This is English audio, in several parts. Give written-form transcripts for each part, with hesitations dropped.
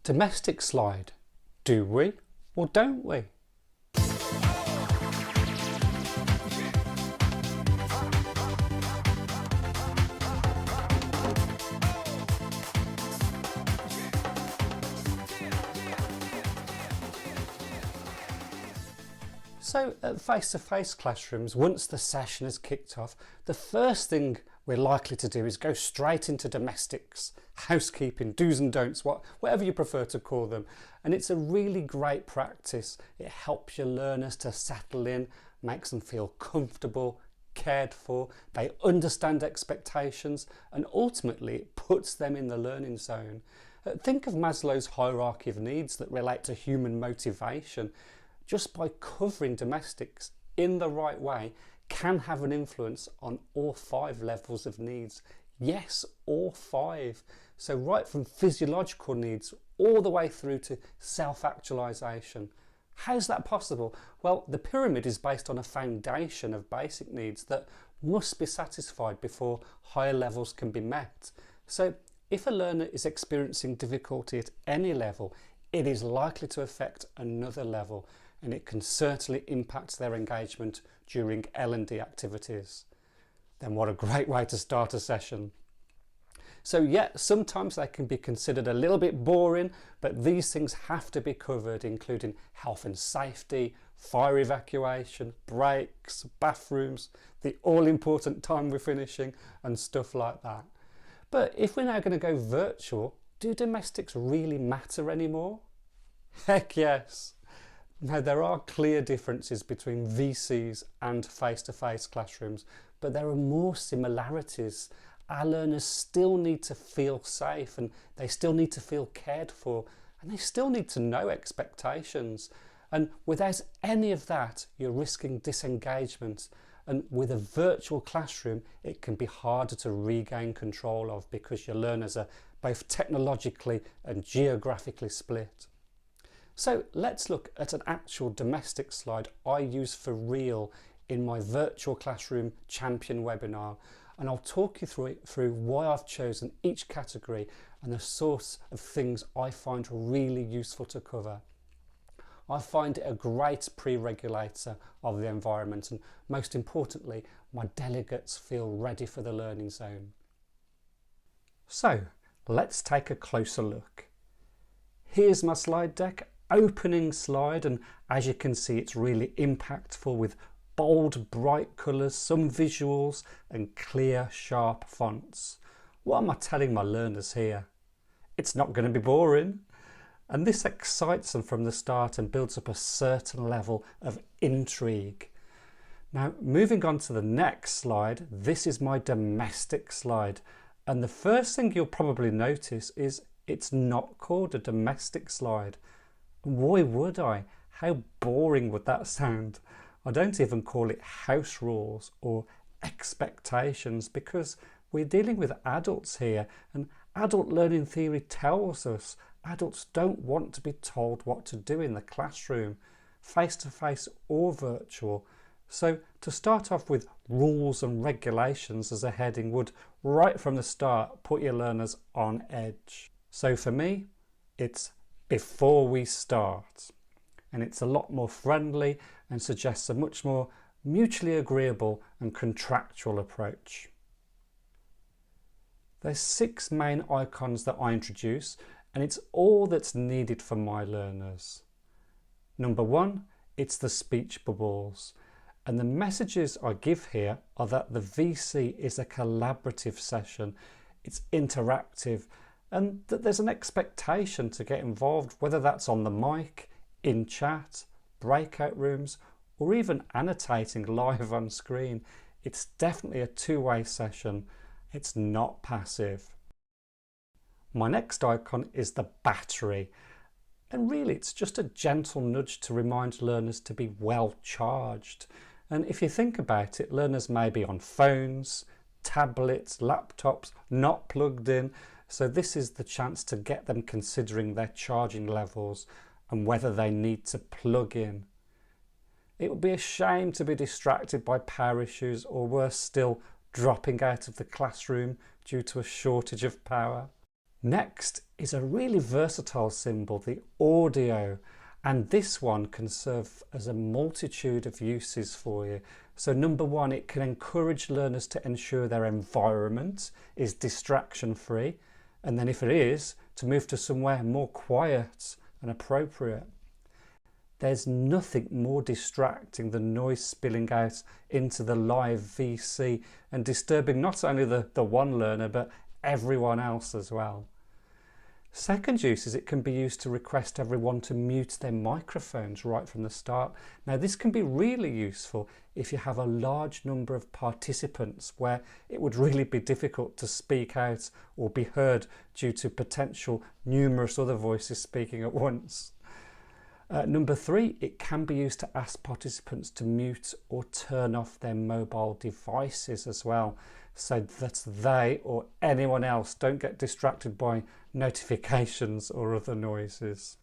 Domestic slide. Do we or don't we? So at face-to-face classrooms, once the session is kicked off, the first thing we're likely to do is go straight into domestics, housekeeping, do's and don'ts, whatever you prefer to call them. And it's a really great practice. It helps your learners to settle in, makes them feel comfortable, cared for, they understand expectations, and ultimately it puts them in the learning zone. Think of Maslow's hierarchy of needs that relate to human motivation. Just by covering domestics in the right way can have an influence on all 5 levels of needs. Yes, all 5. So right from physiological needs all the way through to self-actualization. How's that possible? Well, the pyramid is based on a foundation of basic needs that must be satisfied before higher levels can be met. So if a learner is experiencing difficulty at any level, it is likely to affect another level, and it can certainly impact their engagement during L&D activities. Then what a great way to start a session. So yeah, sometimes they can be considered a little bit boring, but these things have to be covered, including health and safety, fire evacuation, breaks, bathrooms, the all-important time we're finishing, and stuff like that. But if we're now going to go virtual, do domestics really matter anymore? Heck yes! Now, there are clear differences between VCs and face-to-face classrooms, but there are more similarities. Our learners still need to feel safe, and they still need to feel cared for, and they still need to know expectations. And without any of that, you're risking disengagement. And with a virtual classroom, it can be harder to regain control of because your learners are both technologically and geographically split. So let's look at an actual domestic slide I use for real in my virtual classroom champion webinar, and I'll talk you through why I've chosen each category and the sorts of things I find really useful to cover. I find it a great pre-regulator of the environment, and most importantly, my delegates feel ready for the learning zone. So let's take a closer look. Here's my slide deck. Opening slide, and as you can see, it's really impactful with bold, bright colours, some visuals, and clear, sharp fonts. What am I telling my learners here? It's not going to be boring. And this excites them from the start and builds up a certain level of intrigue. Now, moving on to the next slide, this is my domestic slide. And the first thing you'll probably notice is it's not called a domestic slide. Why would I? How boring would that sound? I don't even call it house rules or expectations because we're dealing with adults here, and adult learning theory tells us adults don't want to be told what to do in the classroom, face-to-face or virtual. So to start off with rules and regulations as a heading would, right from the start, put your learners on edge. So for me, it's before we start, and it's a lot more friendly and suggests a much more mutually agreeable and contractual approach. There's 6 main icons that I introduce, and it's all that's needed for my learners. Number 1, it's the speech bubbles, and the messages I give here are that the VC is a collaborative session, it's interactive, and that there's an expectation to get involved, whether that's on the mic, in chat, breakout rooms, or even annotating live on screen. It's definitely a two-way session. It's not passive. My next icon is the battery, and really it's just a gentle nudge to remind learners to be well charged. And if you think about it, learners may be on phones, tablets, laptops, not plugged in. So this is the chance to get them considering their charging levels and whether they need to plug in. It would be a shame to be distracted by power issues, or worse still, dropping out of the classroom due to a shortage of power. Next is a really versatile symbol, the audio, and this one can serve as a multitude of uses for you. So number one, it can encourage learners to ensure their environment is distraction free, and then if it is, to move to somewhere more quiet and appropriate. There's nothing more distracting than noise spilling out into the live VC and disturbing not only the one learner but everyone else as well. Second use is it can be used to request everyone to mute their microphones right from the start. Now this can be really useful if you have a large number of participants where it would really be difficult to speak out or be heard due to potential numerous other voices speaking at once. Number three, it can be used to ask participants to mute or turn off their mobile devices as well, so that they or anyone else don't get distracted by notifications or other noises.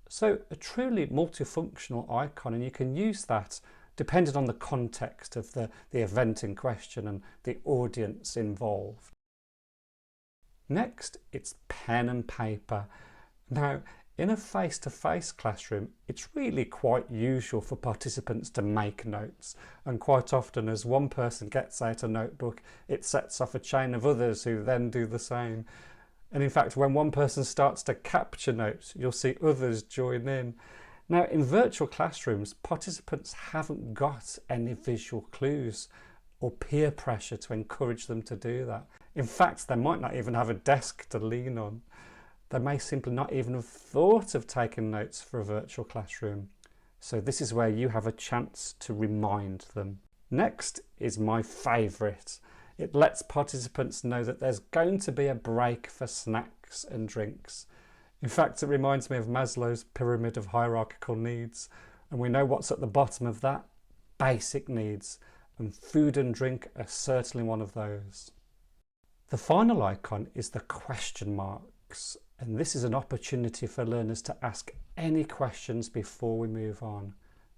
So a truly multifunctional icon, and you can use that depending on the context of the event in question and the audience involved. Next, it's pen and paper. Now, in a face-to-face classroom, it's really quite usual for participants to make notes, and quite often as one person gets out a notebook, it sets off a chain of others who then do the same. And in fact, when one person starts to capture notes, you'll see others join in. Now, in virtual classrooms, participants haven't got any visual clues or peer pressure to encourage them to do that. In fact, they might not even have a desk to lean on. They may simply not even have thought of taking notes for a virtual classroom. So this is where you have a chance to remind them. Next is my favourite. It lets participants know that there's going to be a break for snacks and drinks. In fact, it reminds me of Maslow's pyramid of hierarchical needs. And we know what's at the bottom of that: basic needs. And food and drink are certainly one of those. The final icon is the question marks. And this is an opportunity for learners to ask any questions before we move on,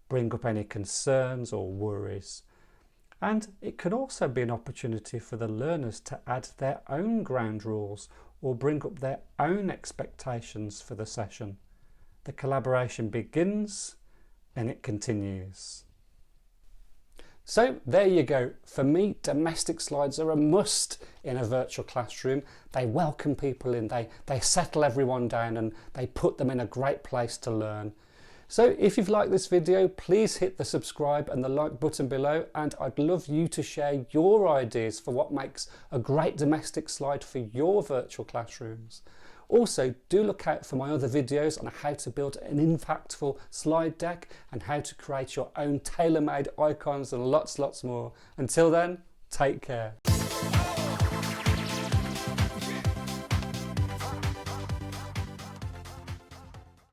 bring up any concerns or worries. And it can also be an opportunity for the learners to add their own ground rules or bring up their own expectations for the session. The collaboration begins and it continues. So there you go. For me, domestic slides are a must in a virtual classroom. They welcome people in, they settle everyone down, and they put them in a great place to learn. So if you've liked this video, please hit the subscribe and the like button below, and I'd love you to share your ideas for what makes a great domestic slide for your virtual classrooms. Also, do look out for my other videos on how to build an impactful slide deck and how to create your own tailor-made icons and lots more. Until then, take care.